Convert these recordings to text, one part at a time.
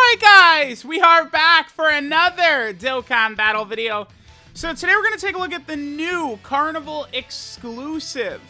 Alright guys, we are back for another Dokkan battle video. So today we're going to take a look at the new Carnival exclusive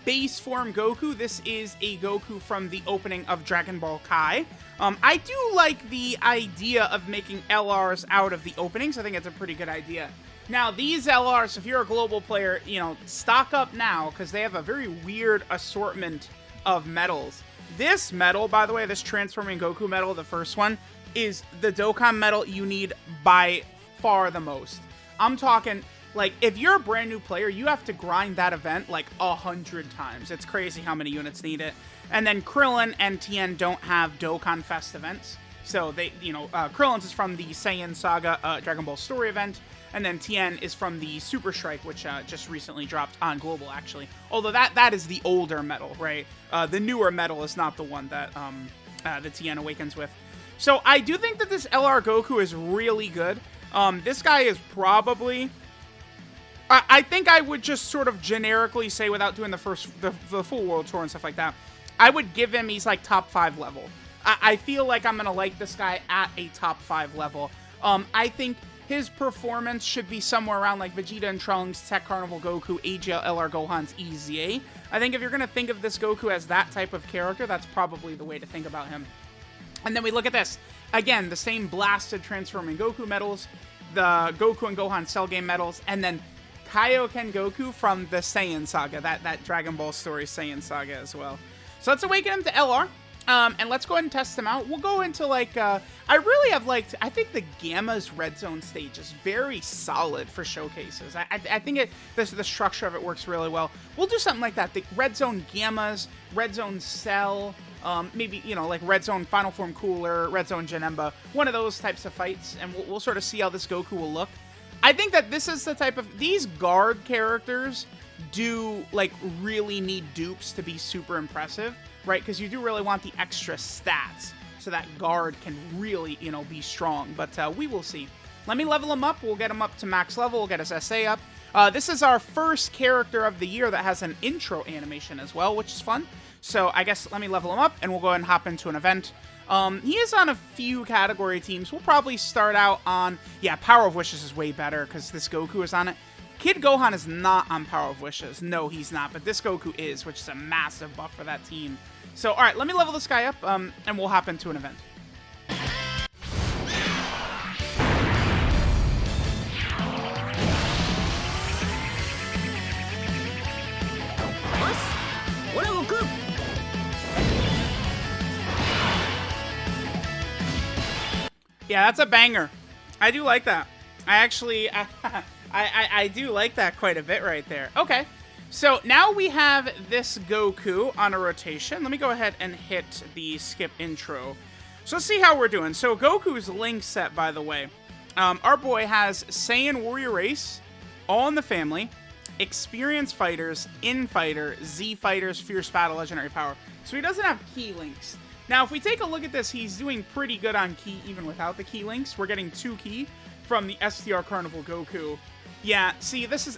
base form Goku. This is a Goku from the opening of Dragon Ball Kai. I do like the idea of making LRs out of the openings. I think it's a pretty good idea. Now these LRs, if you're a global player, you know, stock up now because they have a very weird assortment of medals. This medal, by the way, this Transforming Goku medal, the first one, is the Dokkan medal you need by far the most. I'm talking, like, if you're a brand new player, you have to grind that event like 100 times. It's crazy how many units need it. And then Krillin and Tien don't have Dokkan Fest events. So they, you know, Krillin's is from the Saiyan Saga Dragon Ball Story event. And then Tien is from the Super Strike, which just recently dropped on Global, actually. Although that is the older medal, right? The newer medal is not the one that the Tien awakens with. So I do think that this LR Goku is really good. This guy is probably... I think I would just sort of generically say, without doing the full world tour and stuff like that, I would give him, he's like top 5 level. I feel like I'm going to like this guy at a top 5 level. I think his performance should be somewhere around like Vegeta and Trunks, Tech Carnival Goku, AGL LR Gohan's EZA. I think if you're going to think of this Goku as that type of character, that's probably the way to think about him. And then we look at this. Again, the same blasted Transforming Goku medals, the Goku and Gohan Cell Game medals, and then Kaioken Goku from the Saiyan Saga, that Dragon Ball Story Saiyan Saga as well. So let's awaken him to LR. And let's go ahead and test them out. We'll go into, like, I really have liked, I think the Gamma's Red Zone stage is very solid for showcases. I think the structure of it works really well. We'll do something like that. The Red Zone Gammas, Red Zone Cell, maybe, you know, like Red Zone Final Form Cooler, Red Zone Janemba, one of those types of fights, and we'll sort of see how this Goku will look. I think that this is the type of, these guard characters do, like, really need dupes to be super impressive. Right, because you do really want the extra stats so that guard can really, you know, be strong. But we will see. Let me level him up. We'll get him up to max level. We'll get his SA up. This is our first character of the year that has an intro animation as well, which is fun. So I guess let me level him up, and we'll go ahead and hop into an event. He is on a few category teams. We'll probably start out on... Yeah, Power of Wishes is way better because this Goku is on it. Kid Gohan is not on Power of Wishes. No, he's not. But this Goku is, which is a massive buff for that team. So, alright, let me level this guy up, and we'll hop into an event. Yeah, that's a banger. I do like that. I actually... I do like that quite a bit right there. Okay, so now we have this Goku on a rotation. Let me go ahead and hit the skip intro. So let's see how we're doing. So Goku's link set, by the way. Our boy has Saiyan Warrior Race, All in the Family, Experienced Fighters, In-Fighter, Z-Fighters, Fierce Battle, Legendary Power. So he doesn't have key links. Now, if we take a look at this, he's doing pretty good on key even without the key links. We're getting 2 key from the STR Carnival Goku. Yeah, see, this is...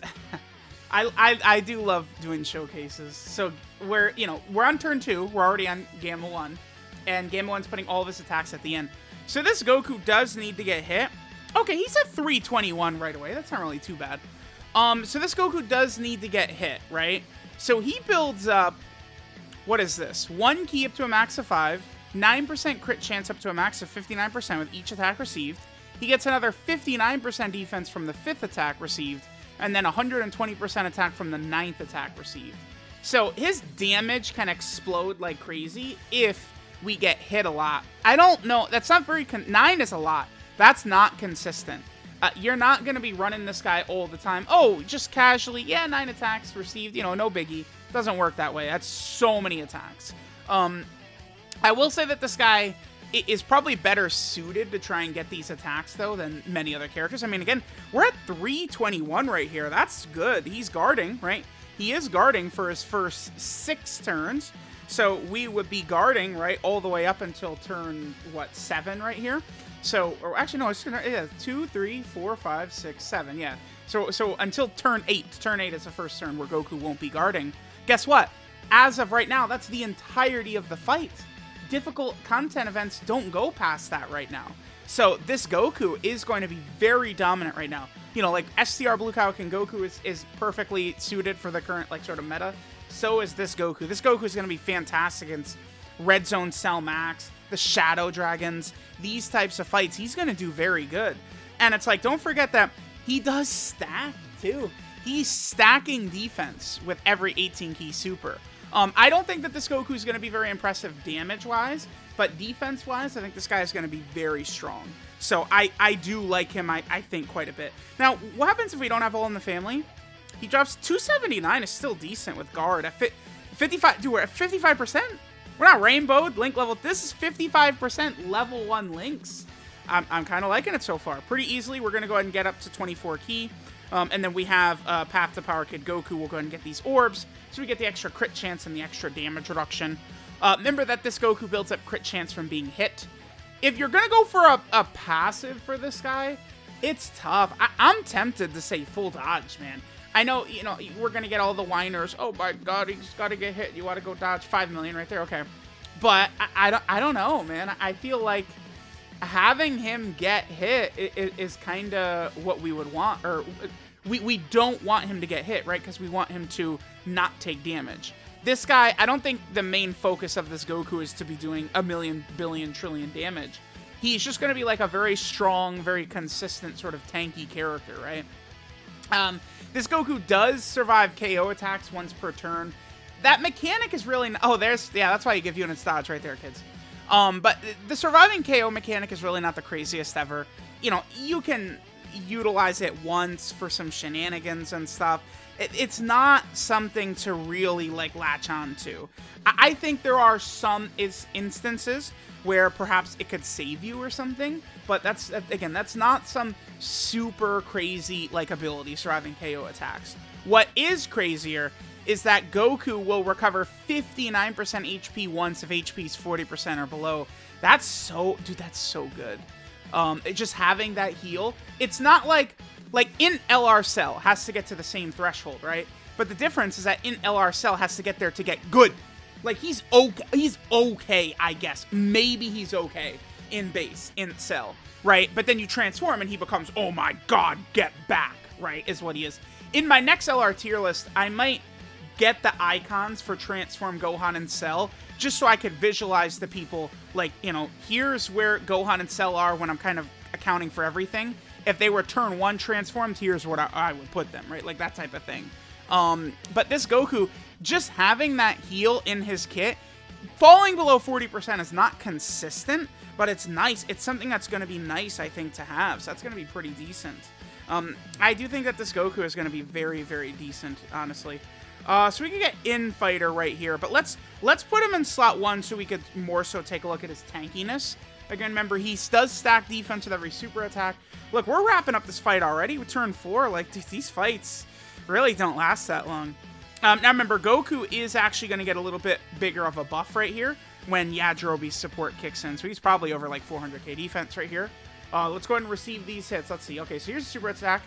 I do love doing showcases. So we're on turn 2. We're already on Gamma 1. And Gamma 1's putting all of his attacks at the end. So this Goku does need to get hit. Okay, he's at 321 right away. That's not really too bad. So this Goku does need to get hit, right? So he builds up... What is this? 1 key up to a max of 5. 9% crit chance up to a max of 59% with each attack received. He gets another 59% defense from the 5th attack received, and then 120% attack from the 9th attack received. So his damage can explode like crazy if we get hit a lot. I don't know. That's not very... 9 is a lot. That's not consistent. You're not going to be running this guy all the time. Oh, just casually. Yeah, 9 attacks received. You know, no biggie. Doesn't work that way. That's so many attacks. I will say that this guy... It is probably better suited to try and get these attacks, though, than many other characters. I mean, again, we're at 321 right here. That's good. He's guarding, right? He is guarding for his first 6 turns. So we would be guarding, right, all the way up until turn, what, 7 right here? So, or actually, no, it's gonna, yeah, 2, 3, 4, 5, 6, 7, yeah. So until turn 8. Turn 8 is the first turn where Goku won't be guarding. Guess what? As of right now, that's the entirety of the fight. difficult content events don't go past that right now. So this Goku is going to be very dominant right now. You know, like STR Blue Kaioken Goku is perfectly suited for the current like sort of meta. So is this Goku. This Goku is going to be fantastic against Red Zone Cell Max, the Shadow Dragons, these types of fights. He's going to do very good. And it's like, don't forget that he does stack too. He's stacking defense with every 18 key super. I don't think that this Goku is going to be very impressive damage-wise, but defense-wise, I think this guy is going to be very strong. So I do like him, I think, quite a bit. Now, what happens if we don't have All in the Family? He drops 279, is still decent with guard. At 55, dude, we're at 55%? We're not rainbowed, link level. This is 55% level 1 links. I'm kind of liking it so far. Pretty easily, we're going to go ahead and get up to 24 key. And then we have Path to Power Kid Goku. We'll go ahead and get these orbs, so we get the extra crit chance and the extra damage reduction. Remember that this Goku builds up crit chance from being hit. If you're going to go for a passive for this guy, it's tough. I'm tempted to say full dodge, man. I know, you know, we're going to get all the whiners. Oh my god, he's got to get hit. You want to go dodge 5 million right there? Okay. But I don't know, man. I feel like having him get hit is kind of what we would want, or we don't want him to get hit, right? Because we want him to not take damage. This guy, I don't think the main focus of this Goku is to be doing a million, billion, trillion damage. He's just going to be like a very strong, very consistent sort of tanky character, right? This Goku does survive KO attacks once per turn. That mechanic is really... Oh, that's why you give units dodge right there, kids. But the surviving KO mechanic is really not the craziest ever. You know, you can utilize it once for some shenanigans and stuff. It's not something to really, like, latch on to. I think there are some instances where perhaps it could save you or something, but that's not some super crazy, like, ability, surviving KO attacks. What is crazier is that Goku will recover 59% HP once if HP is 40% or below. That's so good. Just having that heal, it's not like in LR Cell has to get to the same threshold, right? But the difference is that in LR Cell has to get there to get good. Like, he's okay, I guess. Maybe he's okay in base, in Cell, right? But then you transform and he becomes, oh my god, get back, right? Is what he is. In my next LR tier list, I might get the icons for Transform Gohan and Cell, just so I could visualize the people, like, you know, here's where Gohan and Cell are when I'm kind of accounting for everything. If they were turn 1 transformed, here's what I would put them, right? Like, that type of thing. But this Goku, just having that heal in his kit, falling below 40% is not consistent, but it's nice. It's something that's going to be nice, I think, to have. So that's going to be pretty decent. I do think that this Goku is going to be very, very decent, honestly. So we can get Infighter right here, but let's put him in slot 1 so we could more so take a look at his tankiness. Again, remember, he does stack defense with every super attack. Look, we're wrapping up this fight already with turn 4. Like, these fights really don't last that long. Now, remember, Goku is actually going to get a little bit bigger of a buff right here when Yajirobe's support kicks in. So he's probably over, like, 400k defense right here. Let's go ahead and receive these hits. Let's see. Okay, so here's a super attack.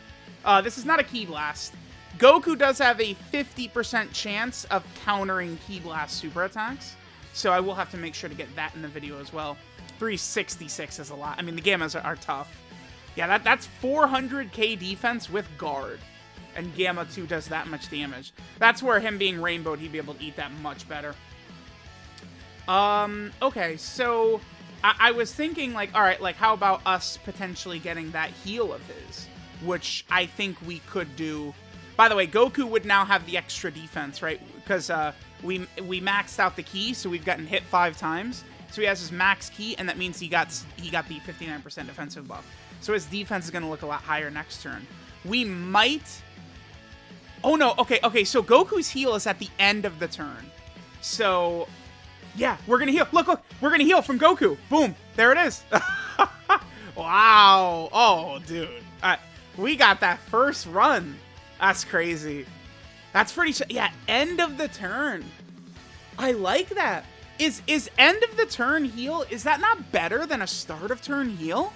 This is not a Ki Blast. Goku does have a 50% chance of countering Ki Blast super attacks. So I will have to make sure to get that in the video as well. 366 is a lot. I mean, the Gammas are tough. Yeah, that's 400k defense with guard. And Gamma 2 does that much damage. That's where him being rainbowed, he'd be able to eat that much better. Okay, so I was thinking, like, all right, like, how about us potentially getting that heal of his? Which I think we could do. By the way, Goku would now have the extra defense, right? Because we maxed out the Ki, so we've gotten hit 5 times. So he has his max Ki, and that means he got the 59% defensive buff. So his defense is going to look a lot higher next turn. We might... Oh, no. Okay. So Goku's heal is at the end of the turn. So, yeah, we're going to heal. Look. We're going to heal from Goku. Boom. There it is. Wow. Oh, dude. We got that first run. That's crazy. That's pretty... Yeah, end of the turn. I like that. Is end of the turn heal, is that not better than a start of turn heal?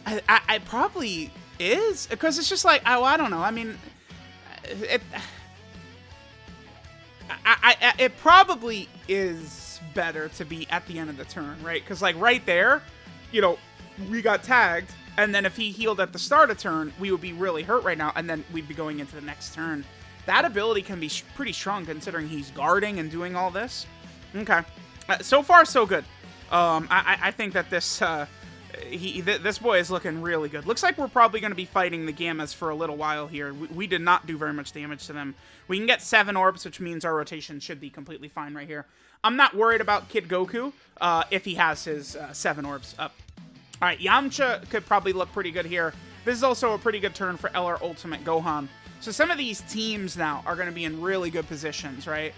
I probably is. Because it's just like, I don't know. I mean... It probably is better to be at the end of the turn, right? Because, like, right there, you know, we got tagged, and then if he healed at the start of turn, we would be really hurt right now, and then we'd be going into the next turn. That ability can be pretty strong considering he's guarding and doing all this. Okay. So far, so good. I think that this this boy is looking really good. Looks like we're probably going to be fighting the Gammas for a little while here. We did not do very much damage to them. We can get 7 orbs, which means our rotation should be completely fine right here. I'm not worried about Kid Goku if he has his 7 orbs up. All right, Yamcha could probably look pretty good here. This is also a pretty good turn for LR Ultimate Gohan. So some of these teams now are going to be in really good positions, right?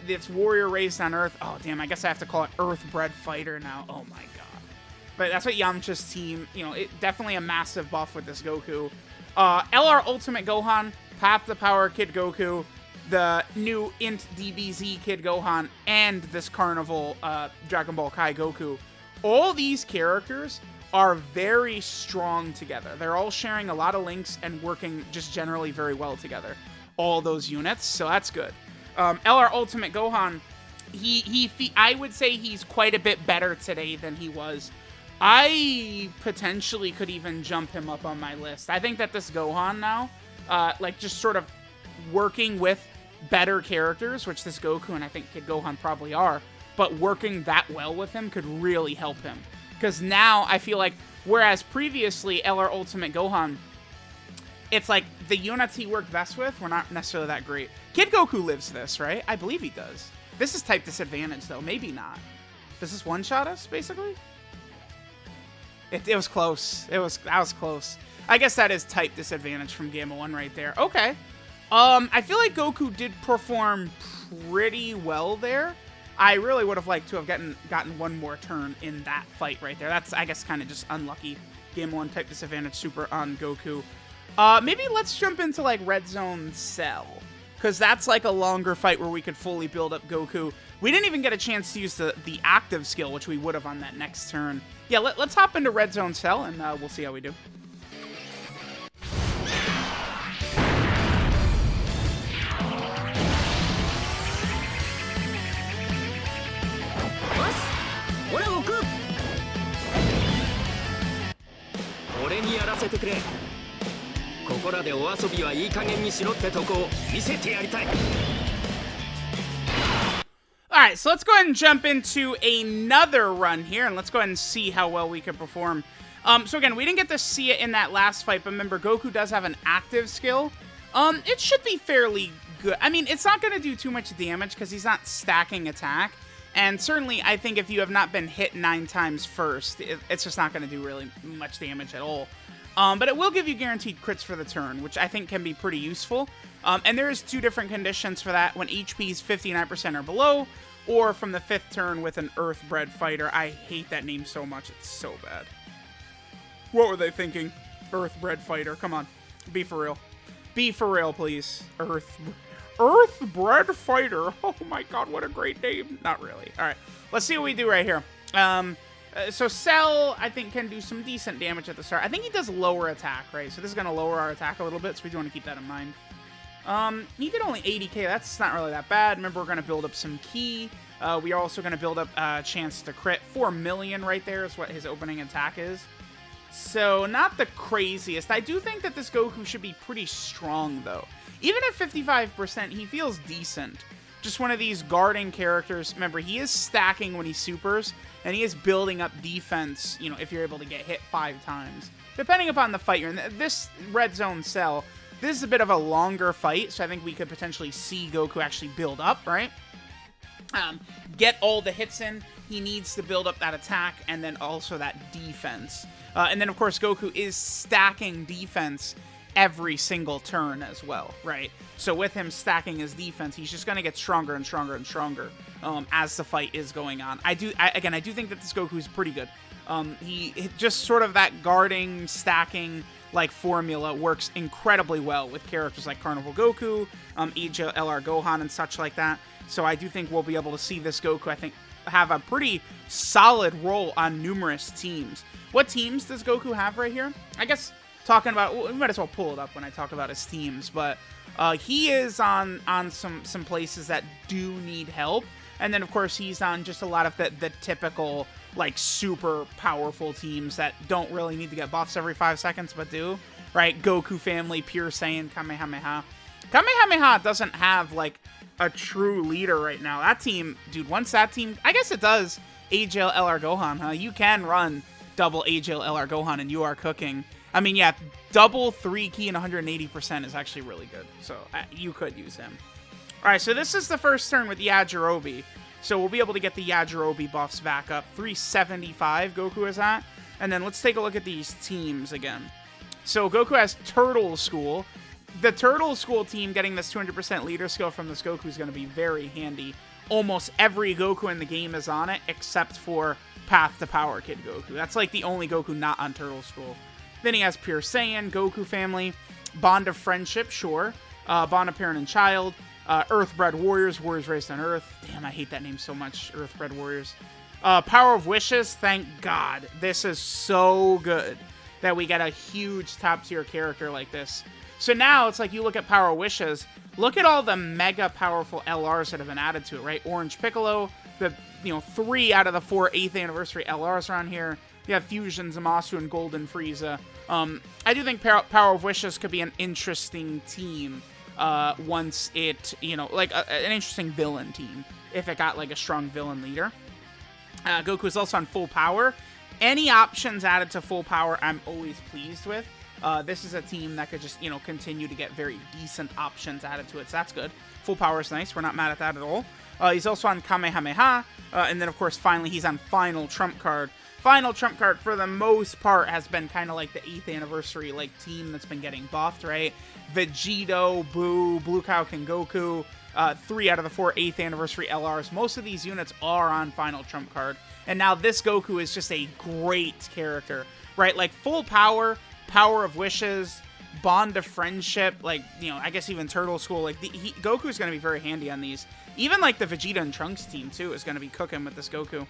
This Warrior Raised on Earth. Oh, damn, I guess I have to call it Earth-Bred Fighter now. Oh, my God. But that's what Yamcha's team, you know, definitely a massive buff with this Goku. LR Ultimate Gohan, Path to Power Kid Goku, the new Int DBZ Kid Gohan, and this Carnival Dragon Ball Kai Goku. All these characters are very strong together. They're all sharing a lot of links and working just generally very well together. All those units, so that's good. LR Ultimate Gohan, I would say he's quite a bit better today than he was. I potentially could even jump him up on my list. I think that this Gohan now, like just sort of working with better characters, which this Goku and I think Kid Gohan probably are, but working that well with him could really help him. Because now I feel like, whereas previously LR Ultimate Gohan, it's like the units he worked best with were not necessarily that great. Kid Goku lives this, right? I believe he does. This is type disadvantage, though. Maybe not. Does this one-shot us, basically? It was close. That was close. I guess that is type disadvantage from Gamma 1 right there. Okay. I feel like Goku did perform pretty well there. I really would have liked to have gotten one more turn in that fight right there. That's, I guess, kind of just unlucky. Game 1 type disadvantage super on Goku. Maybe let's jump into, like, Red Zone Cell. Because that's, like, a longer fight where we could fully build up Goku. We didn't even get a chance to use the active skill, which we would have on that next turn. Yeah, let's hop into Red Zone Cell, and we'll see how we do. Alright, so let's go ahead and jump into another run here, and let's go ahead and see how well we can perform. So again, we didn't get to see it in that last fight, but remember, Goku does have an active skill. It should be fairly good. I mean, it's not going to do too much damage because he's not stacking attack. And certainly, I think if you have not been hit 9 times first, it's just not going to do really much damage at all. But it will give you guaranteed crits for the turn, which I think can be pretty useful. And there's 2 different conditions for that, when HP is 59% or below, or from the 5th turn with an Earth-bred fighter. I hate that name so much, it's so bad. What were they thinking? Earth-bred fighter, come on, be for real. Be for real, please. Earth-bred fighter, oh my god, what a great name. Not really. Alright, let's see what we do right here. So Cell, I think, can do some decent damage at the start. I think he does lower attack, right? So this is going to lower our attack a little bit, so we do want to keep that in mind. He did only 80k. That's not really that bad. Remember, we're going to build up some ki. We are also going to build up a chance to crit. 4 million right there is what his opening attack is. So not the craziest. I do think that this Goku should be pretty strong, though. Even at 55%, he feels decent. Just one of these guarding characters. Remember, he is stacking when he supers, and he is building up defense, you know, if you're able to get hit 5 times. Depending upon the fight you're in. This Red Zone Cell, this is a bit of a longer fight, so I think we could potentially see Goku actually build up, right? Get all the hits in. He needs to build up that attack, and then also that defense. And then, of course, Goku is stacking defense every single turn as well, right? So with him stacking his defense, he's just going to get stronger and stronger and stronger as the fight is going on. I do think that this Goku is pretty good. He just sort of that guarding, stacking like formula works incredibly well with characters like Carnival Goku, AGL Gohan, and such like that. So I do think we'll be able to see this Goku, I think, have a pretty solid role on numerous teams. What teams does Goku have right here? I guess talking about, we might as well pull it up when I talk about his teams, but he is on some places that do need help. And then, of course, he's on just a lot of the typical, like, super powerful teams that don't really need to get buffs every 5 seconds, but do, right? Goku family, Pure Saiyan, Kamehameha. Kamehameha doesn't have, like, a true leader right now. That team, dude, once that team, I guess it does AGL LR Gohan, huh? You can run double AGL LR Gohan and you are cooking. I mean, yeah, double 3 key and 180% is actually really good. So you could use him. All right, so this is the first turn with Yajirobe. So we'll be able to get the Yajirobe buffs back up. 375 Goku is at. And then let's take a look at these teams again. So Goku has Turtle School. The Turtle School team getting this 200% leader skill from this Goku is going to be very handy. Almost every Goku in the game is on it, except for Path to Power Kid Goku. That's like the only Goku not on Turtle School. Then he has Pure Saiyan, Goku family, Bond of Friendship, sure. Bond of Parent and Child, Earthbred Warriors, Warriors Raised on Earth. Damn, I hate that name so much, Earthbred Warriors. Power of Wishes, thank God. This is so good that we get a huge top tier character like this. So now it's like you look at Power of Wishes, look at all the mega powerful LRs that have been added to it, right? Orange Piccolo, the 3 out of the 4 8th anniversary LRs are on here. You have Fusion, Zamasu, and Golden Frieza. I do think Power of Wishes could be an interesting team once it, like an interesting villain team if it got like a strong villain leader. Goku is also on full power. Any options added to full power, I'm always pleased with. This is a team that could just, continue to get very decent options added to it, so that's good. Full power is nice. We're not mad at that at all. He's also on Kamehameha, and then, of course, finally, he's on Final Trump Card. Final Trump Card, for the most part, has been kind of like the 8th anniversary, like, team that's been getting buffed, right? Vegito, Boo, Blue Cow King Goku, 3 out of the 4 8th anniversary LRs. Most of these units are on Final Trump Card, and now this Goku is just a great character, right? Like, full power, Power of Wishes, Bond of Friendship, like, I guess even Turtle School, like, Goku is going to be very handy on these. Even, like, the Vegeta and Trunks team, too, is going to be cooking with this Goku. All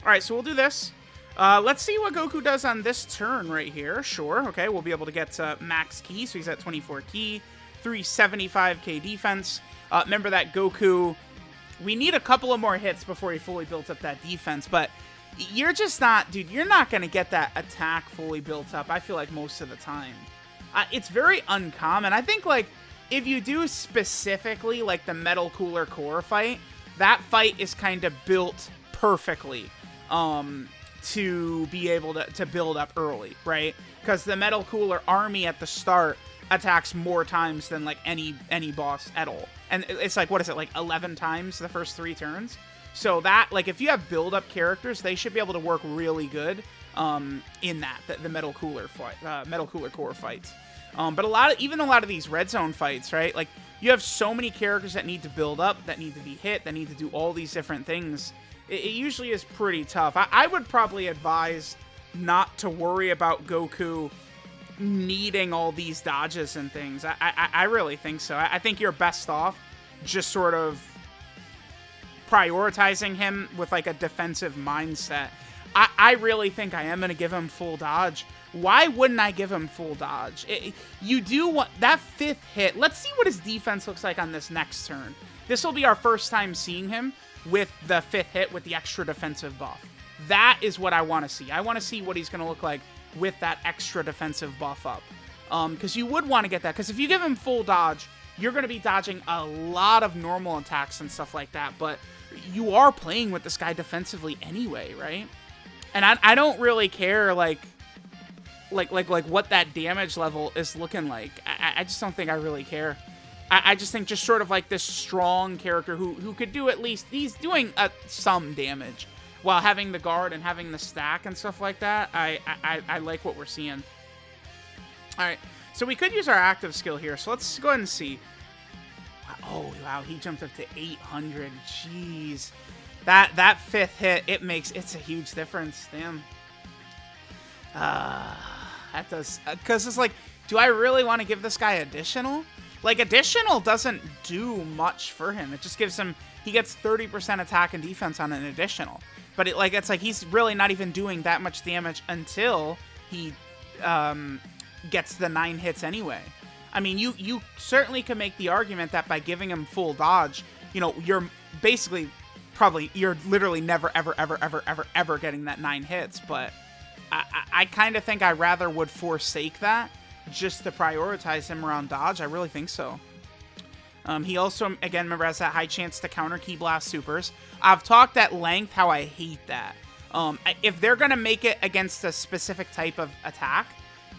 right, so we'll do this. Let's see what Goku does on this turn right here. Sure, okay, we'll be able to get max key, so he's at 24 key, 375k defense. Remember that Goku, we need a couple of more hits before he fully built up that defense, but you're just not, dude, you're not going to get that attack fully built up, I feel like, most of the time. It's very uncommon. I think, like, if you do specifically, like, the Metal Cooler Core fight, that fight is kind of built perfectly to be able to build up early, right? Because the Metal Cooler army at the start attacks more times than, like, any boss at all. And it's like, what is it, like 11 times the first 3 turns? So that, like, if you have build-up characters, they should be able to work really good in the Metal Cooler fight, Metal Cooler Core fights. But even a lot of these Red Zone fights, right? Like, you have so many characters that need to build up, that need to be hit, that need to do all these different things. It usually is pretty tough. I would probably advise not to worry about Goku needing all these dodges and things. I really think so. I think you're best off just sort of prioritizing him with, like, a defensive mindset. I really think I am going to give him full dodge. Why wouldn't I give him full dodge? You do want that 5th hit. Let's see what his defense looks like on this next turn. This will be our first time seeing him with the 5th hit with the extra defensive buff. That is what I want to see. I want to see what he's going to look like with that extra defensive buff up. Because you would want to get that. Because if you give him full dodge, you're going to be dodging a lot of normal attacks and stuff like that. But you are playing with this guy defensively anyway, right? And I don't really care, like what that damage level is looking like. I just don't think I really care. I just think just sort of like this strong character who could do at least, he's doing some damage while having the guard and having the stack and stuff like that. I like what we're seeing. All right, so we could use our active skill here. So let's go ahead and see. Oh, wow, he jumped up to 800. Jeez. That 5th hit, it's a huge difference. Damn. That does, because it's like, do I really want to give this guy additional? Like, additional doesn't do much for him. It just gives him, he gets 30% attack and defense on an additional. But it's like he's really not even doing that much damage until he gets the 9 hits anyway. I mean, you certainly can make the argument that by giving him full dodge, you're basically probably, you're literally never, ever, ever, ever, ever, ever getting that 9 hits, but I kind of think I rather would forsake that just to prioritize him around dodge. I really think so. He also, again, remember, has that high chance to counter Ki Blast supers. I've talked at length how I hate that. If they're going to make it against a specific type of attack,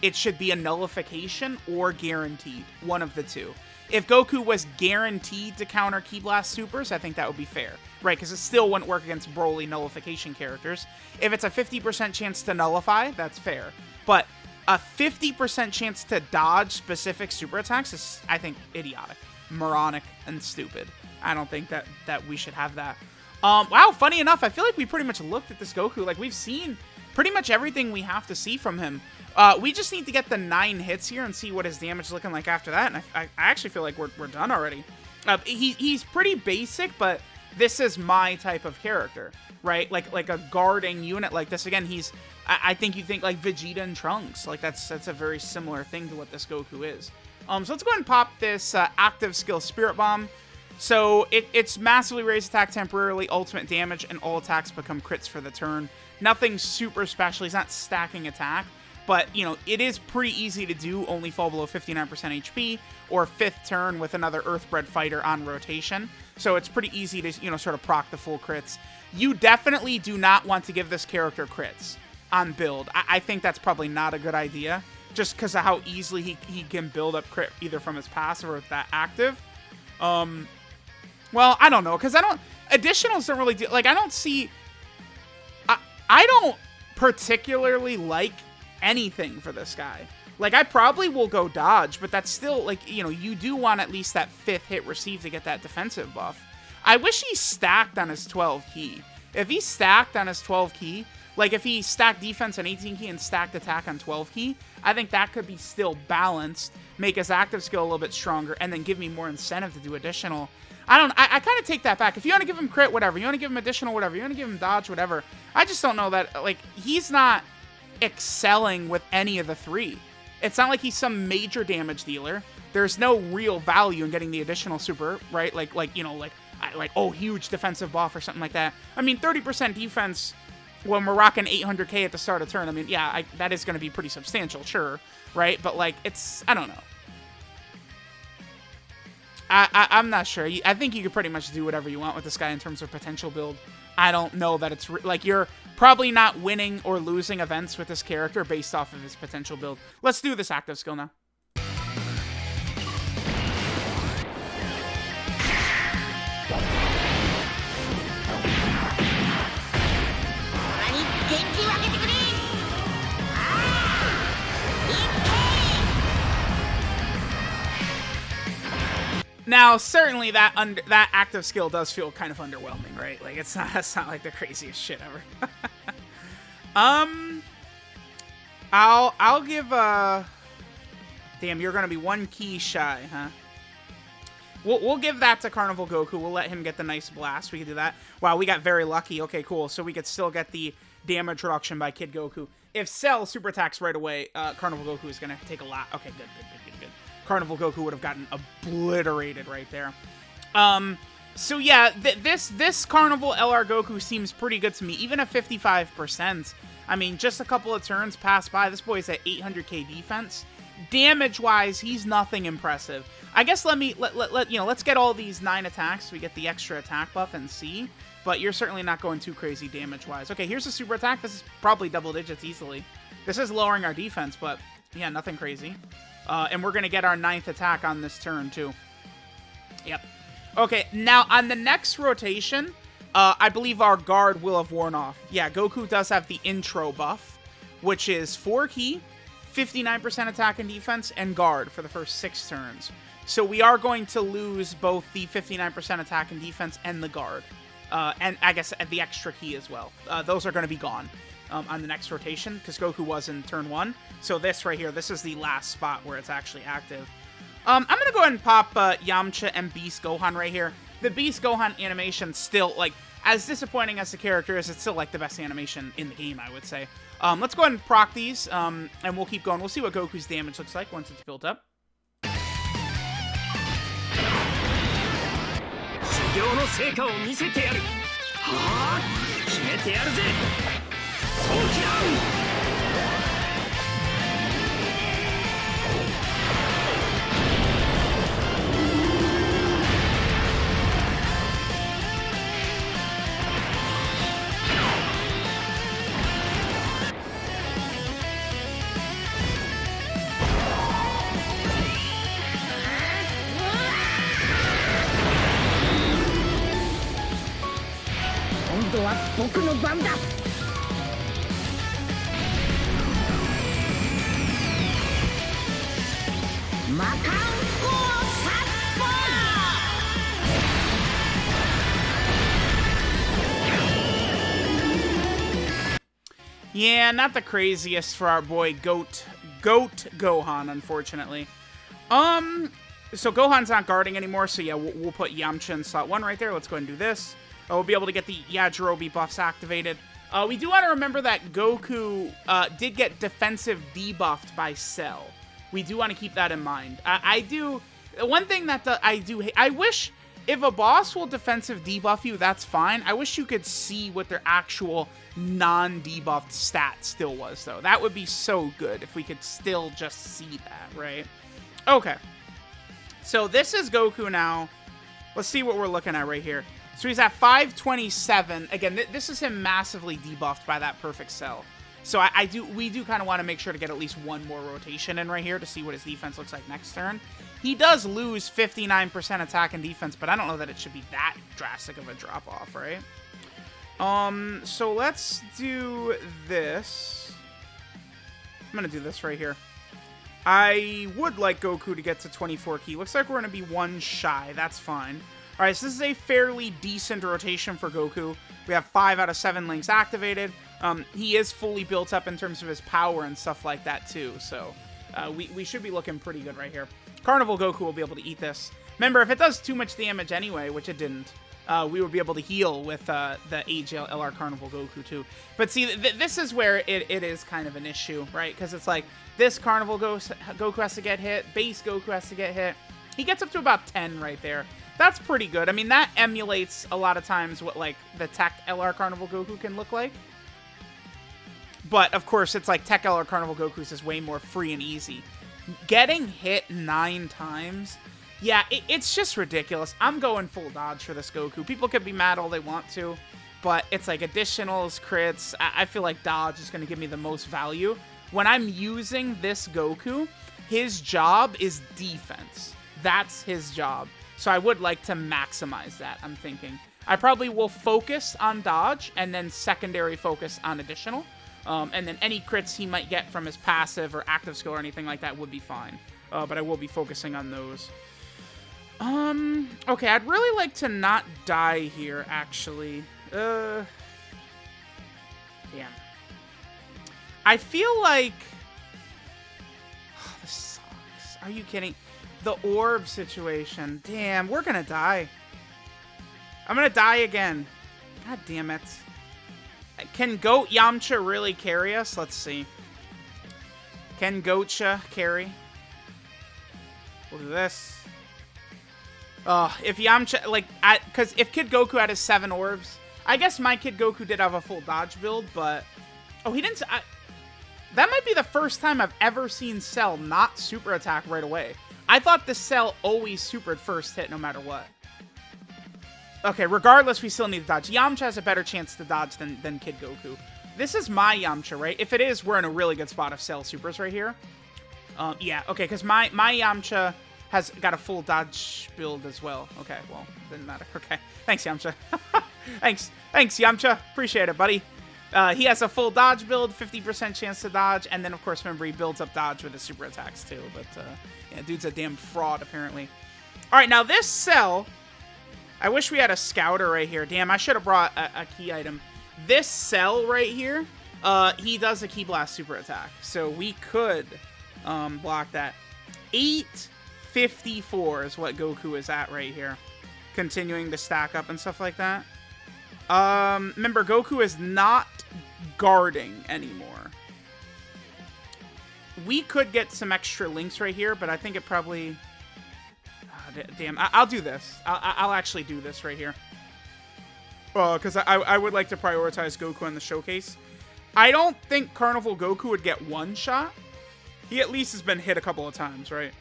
it should be a nullification or guaranteed. One of the two. If Goku was guaranteed to counter Ki Blast supers, I think that would be fair. Right, because it still wouldn't work against Broly nullification characters. If it's a 50% chance to nullify, that's fair. But a 50% chance to dodge specific super attacks is, I think, idiotic, moronic, and stupid. I don't think that we should have that. Wow, funny enough, I feel like we pretty much looked at this Goku. Like, we've seen pretty much everything we have to see from him. We just need to get the 9 hits here and see what his damage is looking like after that. And I actually feel like we're done already. He's pretty basic, but this is my type of character, right? Like a guarding unit like this. Again, I think you think like Vegeta and Trunks. Like that's a very similar thing to what this Goku is. So let's go ahead and pop this active skill Spirit Bomb. So it's massively raised attack temporarily, ultimate damage, and all attacks become crits for the turn. Nothing super special. He's not stacking attack. But, you know, it is pretty easy to do, only fall below 59% HP, or 5th turn with another Earthbred fighter on rotation. So it's pretty easy to, you know, sort of proc the full crits. You definitely do not want to give this character crits on build. I think that's probably not a good idea, just because of how easily he can build up crit, either from his passive or with that active. Well, I don't know, because additionals don't really do, like, I don't see, I don't particularly like anything for this guy. Like, I probably will go dodge, but that's still, like, you know, you do want at least that 5th hit received to get that defensive buff. I wish he stacked on his 12 key. If he stacked on his 12 key, like, if he stacked defense on 18 key and stacked attack on 12 key, I think that could be still balanced, make his active skill a little bit stronger, and then give me more incentive to do additional. I kind of take that back. If you want to give him crit, whatever. You want to give him additional, whatever. You want to give him dodge, whatever. I just don't know that, like, he's not excelling with any of the 3. It's not like he's some major damage dealer. There's no real value in getting the additional super, right? Like you know, like oh, huge defensive buff or something like that. I mean, 30% defense when we're rocking 800k at the start of turn. I mean, yeah, that is going to be pretty substantial, sure, right? But like, I don't know. I'm not sure. I think you could pretty much do whatever you want with this guy in terms of potential build. I don't know that it's like you're probably not winning or losing events with this character based off of his potential build. Let's do this active skill now. Now, certainly that active skill does feel kind of underwhelming, right? Like it's not like the craziest shit ever. I'll give damn, you're gonna be 1 key shy, huh? We'll give that to Carnival Goku. We'll let him get the nice blast. We can do that. Wow, we got very lucky. Okay, cool. So we could still get the damage reduction by Kid Goku. If Cell super attacks right away, Carnival Goku is gonna take a lot. Okay, good. Carnival Goku would have gotten obliterated right there. So yeah, this Carnival LR Goku seems pretty good to me. Even at 55%, I mean, just a couple of turns pass by. This boy's at 800k defense. Damage-wise, he's nothing impressive. I guess let's get all these 9 attacks so we get the extra attack buff and see. But you're certainly not going too crazy damage-wise. Okay, here's a super attack. This is probably double digits easily. This is lowering our defense, but yeah, nothing crazy. And we're going to get our 9th attack on this turn, too. Yep. Okay, now, on the next rotation, I believe our guard will have worn off. Yeah, Goku does have the intro buff, which is 4 key, 59% attack and defense, and guard for the first 6 turns. So we are going to lose both the 59% attack and defense and the guard. And I guess the extra key as well. Those are going to be gone. On the next rotation, because Goku was in turn 1. So this right here, this is the last spot where it's actually active. I'm going to go ahead and pop Yamcha and Beast Gohan right here. The Beast Gohan animation still, like, as disappointing as the character is, it's still, like, the best animation in the game, I would say. Let's go ahead and proc these, and we'll keep going. We'll see what Goku's damage looks like once it's built up. Yeah, not the craziest for our boy Goat Gohan, unfortunately. So Gohan's not guarding anymore, so yeah, we'll put Yamcha in slot 1 right there. Let's go ahead and do this. We'll be able to get the Yajirobe buffs activated. We do want to remember that Goku did get defensive debuffed by Cell. We do want to keep that in mind. One thing that I do hate, I wish if a boss will defensive debuff you, that's fine. I wish you could see what their actual non-debuffed stat still was, though. That would be so good if we could still just see that, right? Okay. So this is Goku now. Let's see what we're looking at right here. So he's at 527. Again, this is him massively debuffed by that perfect Cell. So we do kind of want to make sure to get at least one more rotation in right here to see what his defense looks like next turn. He does lose 59% attack and defense, but I don't know that it should be that drastic of a drop-off, right? So let's do this. I'm going to do this right here. I would like Goku to get to 24 key. Looks like we're going to be 1 shy. That's fine. All right, so this is a fairly decent rotation for Goku. We have 5 out of 7 links activated. He is fully built up in terms of his power and stuff like that, too. So we should be looking pretty good right here. Carnival Goku will be able to eat this. Remember, if it does too much damage anyway, which it didn't, we would be able to heal with the AGL LR Carnival Goku, too. But see, this is where it is kind of an issue, right? Because it's like, this Carnival Goku has to get hit, base Goku has to get hit. He gets up to about 10 right there. That's pretty good. I mean, that emulates a lot of times what, like, the Tech LR Carnival Goku can look like. But, of course, it's like Tech LR Carnival Goku's is way more free and easy. Getting hit 9 times, yeah, it's just ridiculous. I'm going full dodge for this Goku. People could be mad all they want to, but it's like additionals, crits. I feel like dodge is going to give me the most value. When I'm using this Goku, his job is defense. That's his job. So I would like to maximize that, I'm thinking. I probably will focus on dodge and then secondary focus on additional. And then any crits he might get from his passive or active skill or anything like that would be fine. But I will be focusing on those. Okay, I'd really like to not die here, actually. Damn. I feel like... Oh, this sucks. Are you kidding? The orb situation. Damn, we're gonna die. I'm gonna die again. God damn it. Can Goat Yamcha really carry us? Let's see. Can Goatcha carry? We'll do this. If Yamcha, like, because if Kid Goku had his 7 orbs, I guess my Kid Goku did have a full dodge build, but... Oh, he didn't... that might be the first time I've ever seen Cell not super attack right away. I thought the Cell always supered first hit no matter what. Okay, regardless, we still need to dodge. Yamcha has a better chance to dodge than Kid Goku. This is my Yamcha, right? If it is, we're in a really good spot if Cell supers right here. Yeah, okay, because my Yamcha has got a full dodge build as well. Okay, well, didn't matter. Okay, thanks, Yamcha. Thanks, Yamcha. Appreciate it, buddy. He has a full dodge build, 50% chance to dodge, and then, of course, remember, he builds up dodge with his super attacks, too. But, yeah, dude's a damn fraud, apparently. All right, now this Cell... I wish we had a Scouter right here. Damn, I should have brought a key item. This Cell right here, he does a Ki Blast super attack. So we could block that. 854 is what Goku is at right here. Continuing to stack up and stuff like that. Remember, Goku is not guarding anymore. We could get some extra links right here, but I think it probably... Damn, I'll do this. I'll actually do this right here. because I would like to prioritize Goku in the showcase. I don't think Carnival Goku would get one shot. He at least has been hit a couple of times, right?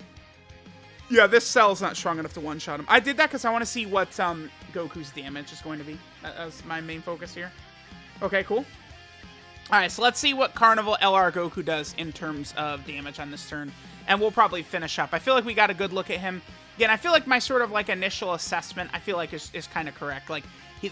Yeah, this cell's not strong enough to one-shot him. I did that because I want to see what Goku's damage is going to be. That's my main focus here. Okay, cool. Alright, so let's see what Carnival LR Goku does in terms of damage on this turn. And we'll probably finish up. I feel like we got a good look at him. Again, I feel like my sort of like initial assessment, I feel like is kind of correct. Like,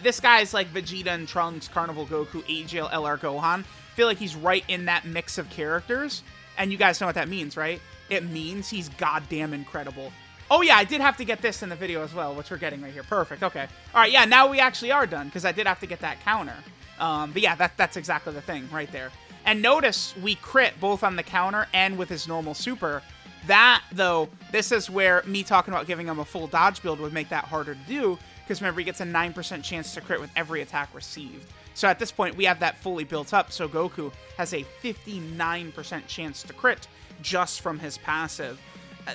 this guy's like Vegeta and Trunks, Carnival Goku, AGL LR Gohan. I feel like he's right in that mix of characters. And you guys know what that means, right? It means he's goddamn incredible. Oh yeah, I did have to get this in the video as well, which we're getting right here. Perfect, okay. Alright, yeah, now we actually are done, because I did have to get that counter. But yeah, that's exactly the thing right there. And notice we crit both on the counter and with his normal super. That, though, this is where me talking about giving him a full dodge build would make that harder to do, because remember, he gets a 9% chance to crit with every attack received. So at this point, we have that fully built up, so Goku has a 59% chance to crit just from his passive.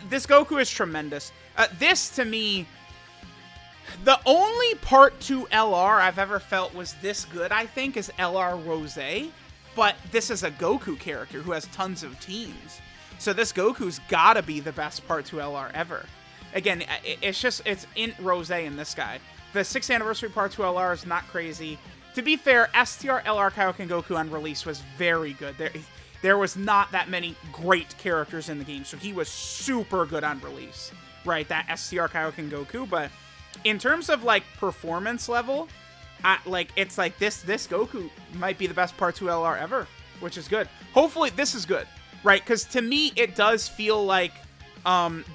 This Goku is tremendous. This, to me, the only Part 2 LR I've ever felt was this good, I think, is LR Rose. But this is a Goku character who has tons of teams. So this Goku's gotta be the best Part 2 LR ever. Again, it's in Rose in this guy. The 6th anniversary Part 2 LR is not crazy. To be fair, STR LR Kaioken Goku on release was very good. There was not that many great characters in the game, so he was super good on release, right? That STR Kaioken Goku, but in terms of like performance level, it's like this Goku might be the best Part 2 LR ever, which is good. Hopefully this is good, right? Because to me, it does feel like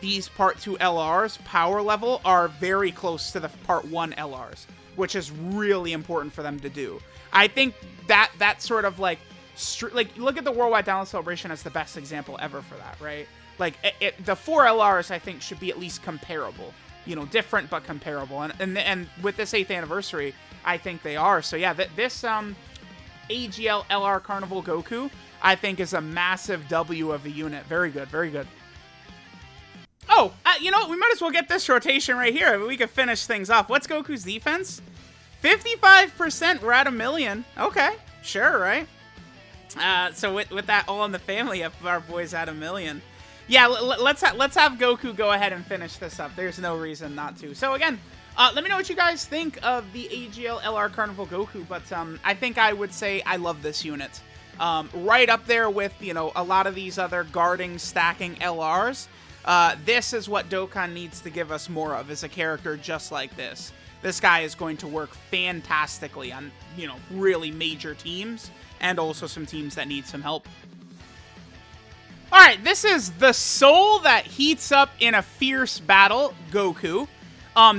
these Part 2 LRs power level are very close to the Part 1 LRs, which is really important for them to do. I think that sort of like look at the Worldwide Download Celebration as the best example ever for that, right? Like the 4 LRs I think should be at least comparable, you know, different but comparable. And with this 8th anniversary, I think they are. So yeah, this AGL LR Carnival Goku I think is a massive W of a unit. Very good, very good. Oh, you know what? We might as well get this rotation right here. We could finish things off. What's Goku's defense? 55%. We're at 1 million. Okay, sure, right? So with that all in the family, if our boys at 1 million. Yeah, let's have Goku go ahead and finish this up. There's no reason not to. So again, let me know what you guys think of the AGL LR Carnival Goku. But I think I would say I love this unit. Right up there with, you know, a lot of these other guarding, stacking LRs. This is what Dokkan needs to give us more of, is a character just like this. This guy is going to work fantastically on, you know, really major teams, and also some teams that need some help. Alright, this is the soul that heats up in a fierce battle, Goku.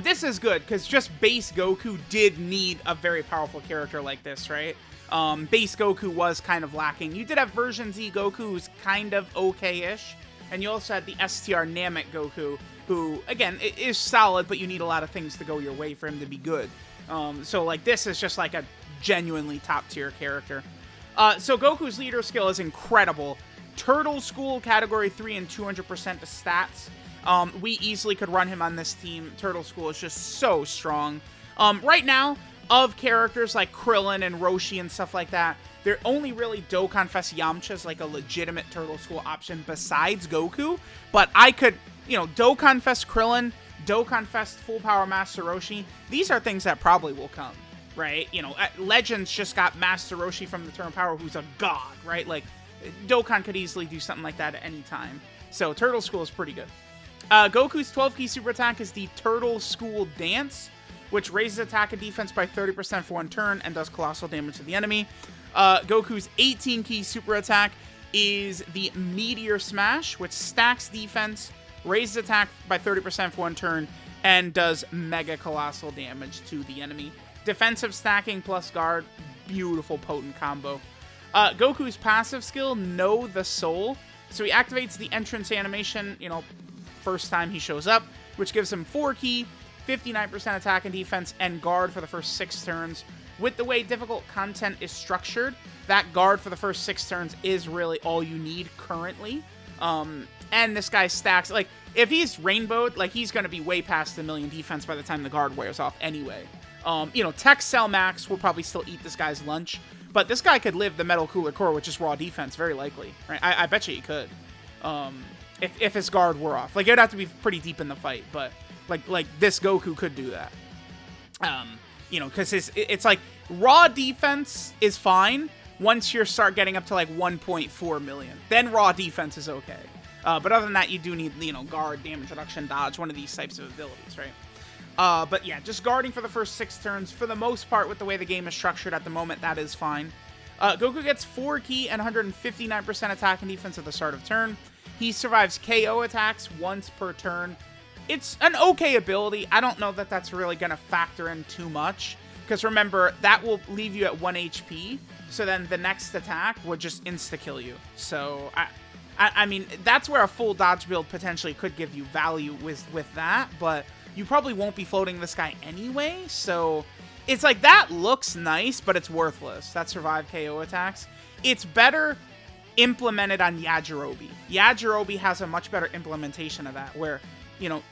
This is good, because just base Goku did need a very powerful character like this, right? Base Goku was kind of lacking. You did have version Z Goku, who's kind of okay-ish. And you also had the STR Namek Goku, who, again, is solid, but you need a lot of things to go your way for him to be good. So, like, this is just, like, a genuinely top-tier character. So Goku's leader skill is incredible. Turtle School, Category 3 and 200% to stats. We easily could run him on this team. Turtle School is just so strong. Right now, of characters like Krillin and Roshi and stuff like that, they're only really Dokkan Fest Yamcha's like a legitimate Turtle School option besides Goku. But I could, you know, Dokkan Fest Krillin, Dokkan Fest Full Power Master Roshi, these are things that probably will come, right? You know, Legends just got Master Roshi from the Turn of Power, who's a god, right? Like, Dokkan could easily do something like that at any time. So Turtle School is pretty good. Goku's 12-key super attack is the Turtle School Dance, which raises attack and defense by 30% for 1 turn and does colossal damage to the enemy. Goku's 18-key super attack is the Meteor Smash, which stacks defense, raises attack by 30% for 1 turn, and does mega colossal damage to the enemy. Defensive stacking plus guard, beautiful potent combo. Goku's passive skill, Know the Soul. So he activates the entrance animation, you know, first time he shows up, which gives him 4-key, 59% attack and defense, and guard for the first 6 turns. With the way difficult content is structured, that guard for the first 6 turns is really all you need currently. And this guy stacks, like, if he's rainbowed, like, he's going to be way past the 1 million defense by the time the guard wears off anyway. You know, Tech Cell Max will probably still eat this guy's lunch, but this guy could live the Metal Cooler Core with just raw defense, very likely, right? I bet you he could, if his guard were off. Like, it'd have to be pretty deep in the fight, but like this Goku could do that. You know, because it's like raw defense is fine once you start getting up to like 1.4 million. Then raw defense is okay. But other than that, you do need, you know, guard, damage reduction, dodge, one of these types of abilities, right? But yeah, just guarding for the first 6 turns, for the most part, with the way the game is structured at the moment, that is fine. Goku gets 4 ki and 159% attack and defense at the start of turn. He survives KO attacks once per turn. It's an okay ability. I don't know that that's really going to factor in too much, because remember, that will leave you at 1 HP, so then the next attack would just insta-kill you. So, I mean, that's where a full dodge build potentially could give you value with that, but you probably won't be floating this guy anyway, so it's like, that looks nice, but it's worthless. That survive KO attacks. It's better implemented on Yajirobe. Yajirobe has a much better implementation of that, where, you know,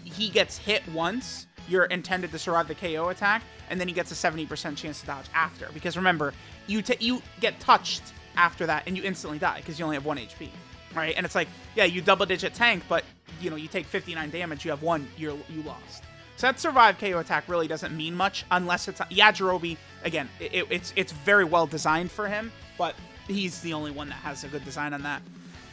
he gets hit once, you're intended to survive the KO attack, and then he gets a 70% chance to dodge after. Because remember, you get touched after that, and you instantly die, because you only have 1 HP, right? And it's like, yeah, you double-digit tank, but, you know, you take 59 damage, you have 1, you lost. So that survive KO attack really doesn't mean much, unless it's... Yajirobe, again, it's very well designed for him, but he's the only one that has a good design on that.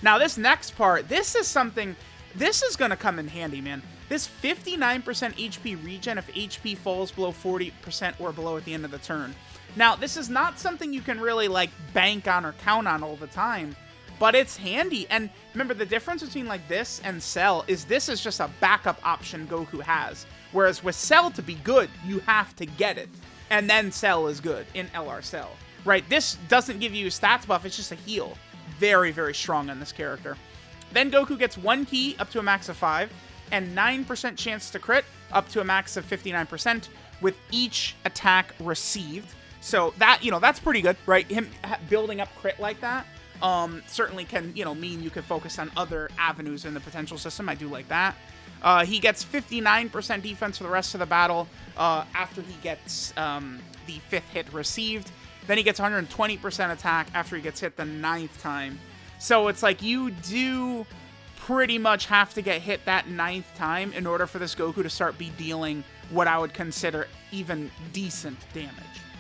Now, this next part, this is something... This is going to come in handy, man. This 59% HP regen if HP falls below 40% or below at the end of the turn. Now, this is not something you can really, like, bank on or count on all the time, but it's handy. And remember, the difference between, like, this and Cell is this is just a backup option Goku has. Whereas with Cell to be good, you have to get it. And then Cell is good in LR Cell, right? This doesn't give you a stats buff, it's just a heal. Very, very strong on this character. Then Goku gets 1 ki up to a max of 5, and 9% chance to crit up to a max of 59% with each attack received. So that, you know, that's pretty good, right? Him building up crit like that certainly can, you know, mean you could focus on other avenues in the potential system. I do like that. He gets 59% defense for the rest of the battle after he gets the 5th hit received. Then he gets 120% attack after he gets hit the 9th time. So it's like you do pretty much have to get hit that 9th time in order for this Goku to start be dealing what I would consider even decent damage,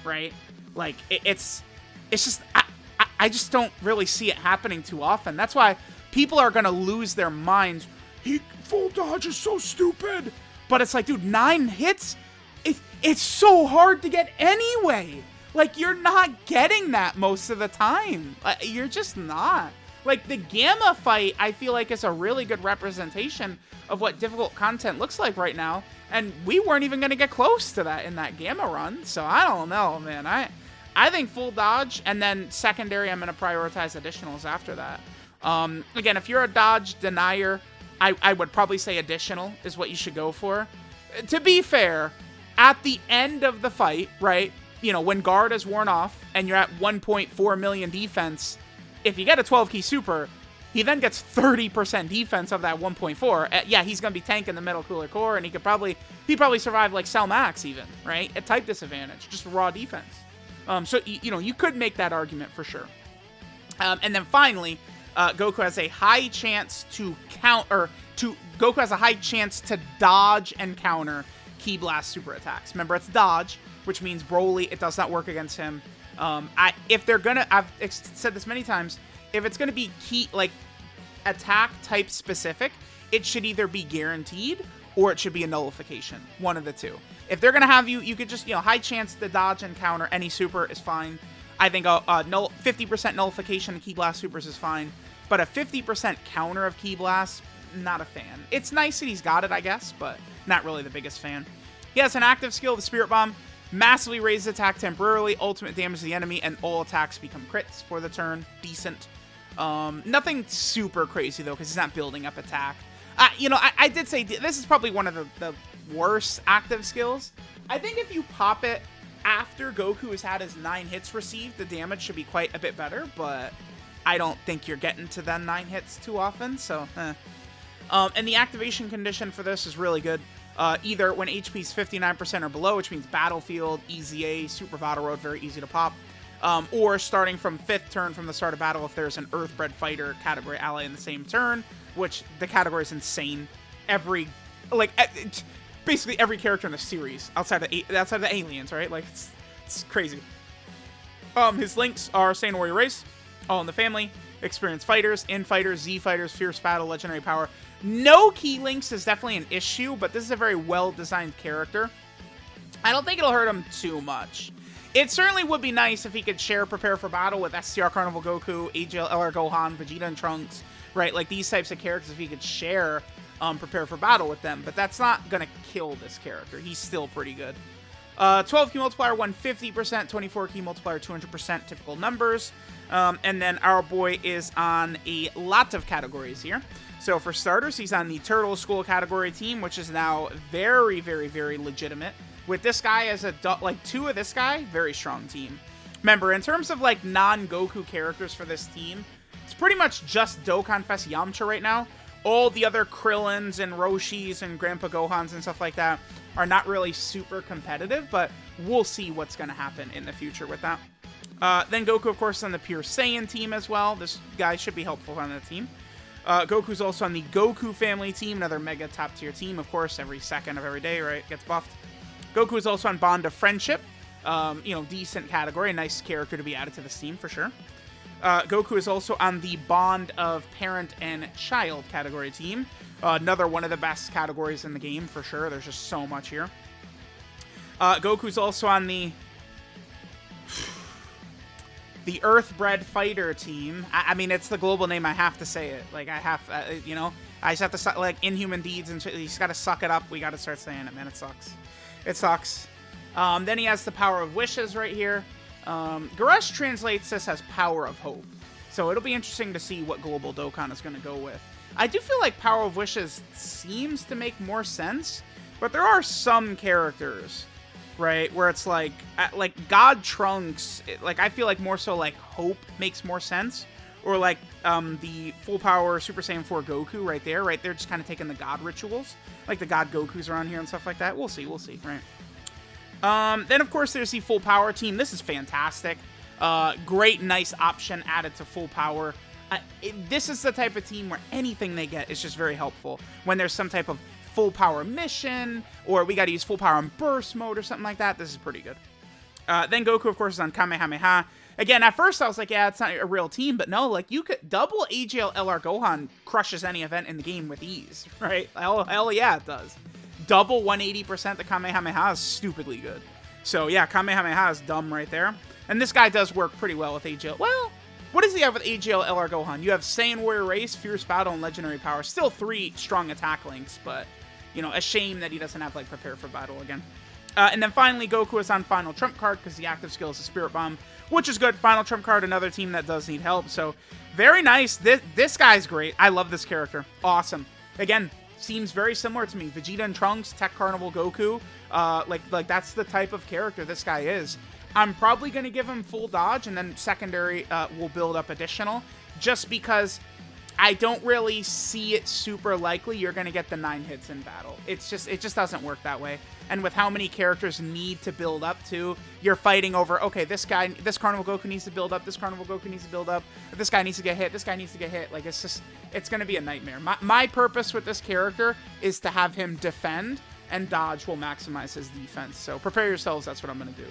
right? Like, it's just, I just don't really see it happening too often. That's why people are going to lose their minds. Full dodge is so stupid. But it's like, dude, 9 hits? It's so hard to get anyway. Like, you're not getting that most of the time. You're just not. Like, the Gamma fight, I feel like, is a really good representation of what difficult content looks like right now. And we weren't even going to get close to that in that Gamma run. So, I don't know, man. I think full dodge, and then secondary, I'm going to prioritize additionals after that. Again, if you're a dodge denier, I would probably say additional is what you should go for. To be fair, at the end of the fight, right, you know, when guard is worn off, and you're at 1.4 million defense... If you get a 12 ki super, he then gets 30% defense of that 1.4. Yeah, he's going to be tanking the Metal Cooler Core, and he'd probably survive like Cell Max even, right? At type disadvantage, just raw defense. So, you know, you could make that argument for sure. And then finally, Goku has a high chance to Goku has a high chance to dodge and counter Ki Blast super attacks. Remember, it's dodge, which means Broly, it does not work against him. If they're gonna, I've said this many times, if it's gonna be key, like, attack type specific, it should either be guaranteed or it should be a nullification. One of the two. If they're gonna have you could just, you know, high chance to dodge and counter any super is fine. I think a 50% nullification of Ki Blast supers is fine, but a 50% counter of Ki Blast, not a fan. It's nice that he's got it, I guess, but not really the biggest fan. He has an active skill, the Spirit Bomb. Massively raises attack temporarily, ultimate damage to the enemy, and all attacks become crits for the turn. Decent. Nothing super crazy, though, because he's not building up attack. You know, I did say this is probably one of the worst active skills. I think if you pop it after Goku has had his 9 hits received, the damage should be quite a bit better, but I don't think you're getting to the 9 hits too often, so, And the activation condition for this is really good. either when HP's 59% or below, which means Battlefield, Easy A, Super Battle Road, very easy to pop, or starting from 5th turn from the start of battle if there's an Earthbred Fighter category ally in the same turn, which the category is insane. Basically every character in the series outside of the aliens, right? Like, it's crazy. His links are Saiyan Warrior Race, All in the Family, Experienced Fighters, In Fighters, Z Fighters, Fierce Battle, Legendary Power. No key links is definitely an issue, but this is a very well-designed character. I don't think it'll hurt him too much. It certainly would be nice if he could share Prepare for Battle with STR Carnival Goku, AGL Gohan, Vegeta and Trunks, right? Like these types of characters, if he could share Prepare for Battle with them, but that's not going to kill this character. He's still pretty good. 12 key multiplier, 150%, 24 key multiplier, 200%, typical numbers. And then our boy is on a lot of categories here. So for starters, he's on the Turtle School category team, which is now very, very, very legitimate. With this guy as a, like, 2 of this guy, very strong team. Remember, in terms of, like, non-Goku characters for this team, it's pretty much just Dokkan Fest Yamcha right now. All the other Krillins and Roshis and Grandpa Gohans and stuff like that are not really super competitive, but we'll see what's going to happen in the future with that. Then Goku, of course, on the Pure Saiyan team as well. This guy should be helpful on that team. Goku's also on the Goku family team, another mega top tier team, of course, every second of every day, right? Gets buffed. Goku is also on Bond of Friendship. Decent category, a nice character to be added to this team for sure. Goku is also on the Bond of Parent and Child category team. Another one of the best categories in the game for sure. There's just so much here. Goku's also on the Earthbred Fighter team. I mean, it's the global name. I have to say it. Like, I have, I just have to, like, Inhuman Deeds, and you just got to suck it up. We got to start saying it, man. It sucks. It sucks. Then he has the Power of Wishes right here. Garesh translates this as Power of Hope. So it'll be interesting to see what global Dokkan is going to go with. I do feel like Power of Wishes seems to make more sense, but there are some characters, right, where it's like God Trunks, I feel like more so like Hope makes more sense, or like the full power Super Saiyan 4 Goku right there, just kind of taking the God rituals, like the God Gokus around here and stuff like that. We'll see, right? Then of course there's the full power team. This is fantastic. Great, nice option added to full power. This is the type of team where anything they get is just very helpful. When there's some type of full power mission, or we got to use full power in burst mode or something like that, this is pretty good. Then Goku, of course, is on Kamehameha. Again, at first I was like, yeah, it's not a real team, but no, like, you could double AGL Gohan crushes any event in the game with ease, right? Hell yeah, it does. Double 180% the Kamehameha is stupidly good. So yeah, Kamehameha is dumb right there. And this guy does work pretty well with AGL. Well, what does he have with AGL Gohan? You have Saiyan Warrior Race, Fierce Battle, and Legendary Power. Still 3 strong attack links, but, a shame that he doesn't have, like, Prepare for Battle again. And then finally, Goku is on Final Trump card because the active skill is a Spirit Bomb, which is good. Final Trump card, another team that does need help. So, very nice. This guy's great. I love this character. Awesome. Again, seems very similar to me. Vegeta and Trunks, Tech Carnival Goku. Like that's the type of character this guy is. I'm probably going to give him full dodge, and then secondary will build up additional, just because I don't really see it super likely you're going to get the 9 hits in battle. It just doesn't work that way. And with how many characters need to build up to, you're fighting over, okay, this Carnival Goku needs to build up, this Carnival Goku needs to build up, this guy needs to get hit, this guy needs to get hit. Like, it's going to be a nightmare. My purpose with this character is to have him defend, and dodge will maximize his defense. So prepare yourselves, that's what I'm going to do.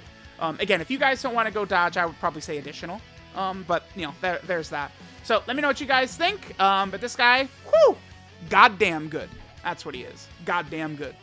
Again, if you guys don't want to go dodge, I would probably say additional. But, there's that. So let me know what you guys think. But this guy, whoo, goddamn good. That's what he is. Goddamn good.